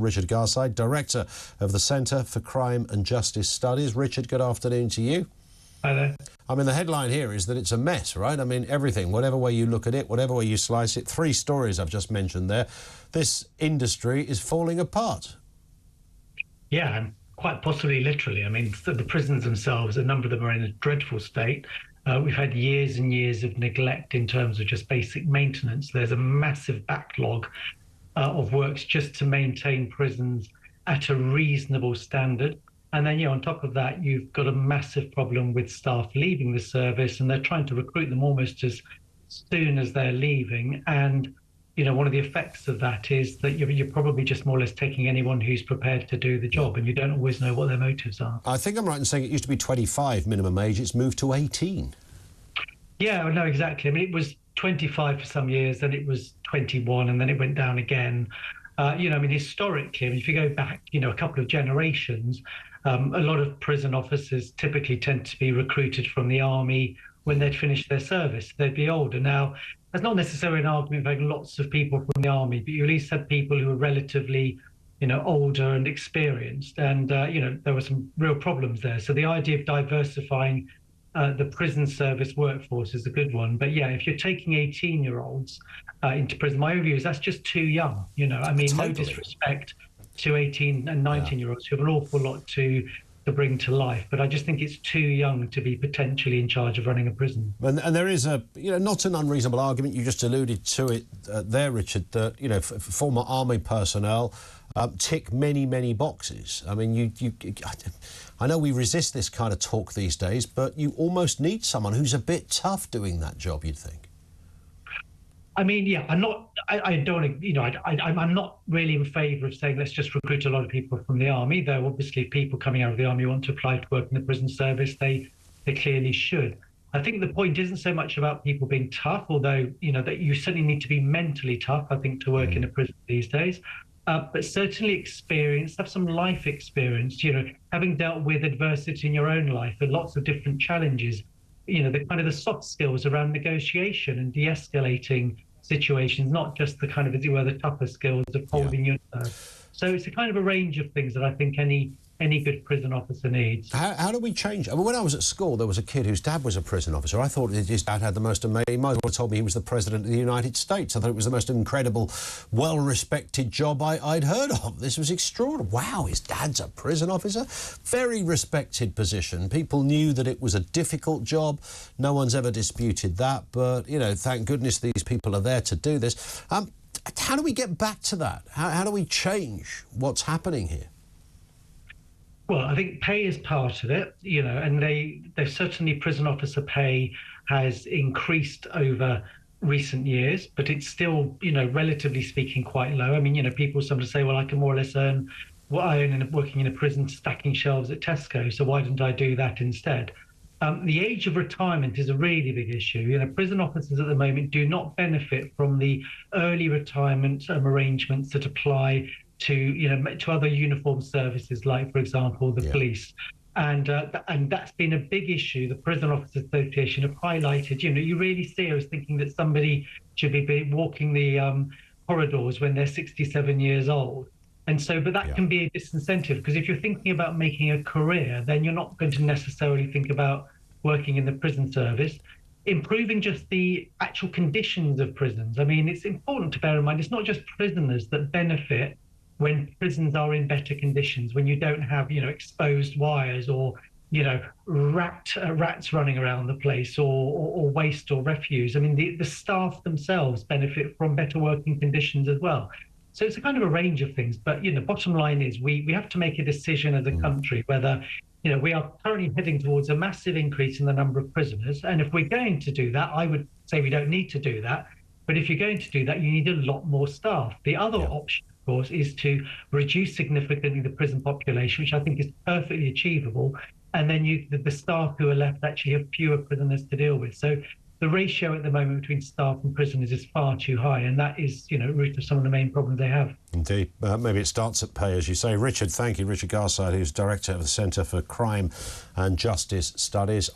Richard Garside, Director of the Centre for Crime and Justice Studies. Richard, good afternoon to you. Hi there. I mean, the headline here is that it's a mess, right? I mean, everything, whatever way you look at it, whatever way you slice it, three stories I've just mentioned there. This industry is falling apart. Yeah, and quite possibly literally. I mean, the prisons themselves, a number of them are in a dreadful state. We've had years and years of neglect in terms of just basic maintenance. There's a massive backlog of works just to maintain prisons at a reasonable standard. And then, on top of that, you've got a massive problem with staff leaving the service, and they're trying to recruit them almost as soon as they're leaving. And, one of the effects of that is that you're probably just more or less taking anyone who's prepared to do the job, and you don't always know what their motives are. I think I'm right in saying it used to be 25 minimum age. It's moved to 18. Yeah, no, exactly. I mean, it was 25 for some years, then it was 21, and then it went down again. Historically, if you go back, a couple of generations, a lot of prison officers typically tend to be recruited from the army when they'd finished their service. They'd be older. Now, that's not necessarily an argument for having lots of people from the army, but you at least had people who were relatively, older and experienced. And, there were some real problems there. So the idea of diversifying the prison service workforce is a good one. But yeah, if you're taking 18-year-olds into prison, my own view is that's just too young. Totally. No disrespect to 18 and 19-year-olds who have an awful lot to bring to life, but I just think it's too young to be potentially in charge of running a prison. And there is a, not an unreasonable argument. You just alluded to it there, Richard, that, former army personnel tick many, many boxes. I mean, I know we resist this kind of talk these days, but you almost need someone who's a bit tough doing that job, you'd think. I mean, yeah, I'm not really in favour of saying let's just recruit a lot of people from the army, though obviously people coming out of the army want to apply to work in the prison service, they clearly should. I think the point isn't so much about people being tough, although, that you certainly need to be mentally tough, I think, to work in a prison these days. But certainly experience, have some life experience, having dealt with adversity in your own life and lots of different challenges, the soft skills around negotiation and de-escalating situations, not just the kind of, as it were, the tougher skills of holding your nerve. So it's a kind of a range of things that I think any good prison officer needs. How do we change? I mean, when I was at school, there was a kid whose dad was a prison officer. I thought his dad had the most amazing... He might as well have told me he was the President of the United States. I thought it was the most incredible, well-respected job I'd heard of. This was extraordinary. Wow, his dad's a prison officer? Very respected position. People knew that it was a difficult job. No one's ever disputed that. But, thank goodness these people are there to do this. How do we get back to that? How do we change what's happening here? Well, I think pay is part of it, and they've certainly, prison officer pay has increased over recent years, but it's still, relatively speaking, quite low. I mean, people sometimes say, well, I can more or less earn what I earn working in a prison stacking shelves at Tesco, so why don't I do that instead? The age of retirement is a really big issue. Prison officers at the moment do not benefit from the early retirement arrangements that apply to other uniformed services, like, for example, the police. And that's been a big issue. The Prison Officers Association have highlighted, you really serious thinking that somebody should be walking the corridors when they're 67 years old. And so, but that can be a disincentive, because if you're thinking about making a career, then you're not going to necessarily think about working in the prison service. Improving just the actual conditions of prisons. I mean, it's important to bear in mind, it's not just prisoners that benefit when prisons are in better conditions, when you don't have, exposed wires or, rats running around the place or waste or refuse. I mean, the staff themselves benefit from better working conditions as well. So it's a kind of a range of things. But, bottom line is we have to make a decision as a country whether, we are currently heading towards a massive increase in the number of prisoners. And if we're going to do that, I would say we don't need to do that. But if you're going to do that, you need a lot more staff. The other option, of course, is to reduce significantly the prison population, which I think is perfectly achievable. And then the staff who are left actually have fewer prisoners to deal with. So the ratio at the moment between staff and prisoners is far too high, and that is, root of some of the main problems they have. Indeed. Maybe it starts at pay, as you say. Richard, thank you. Richard Garside, who's Director of the Centre for Crime and Justice Studies.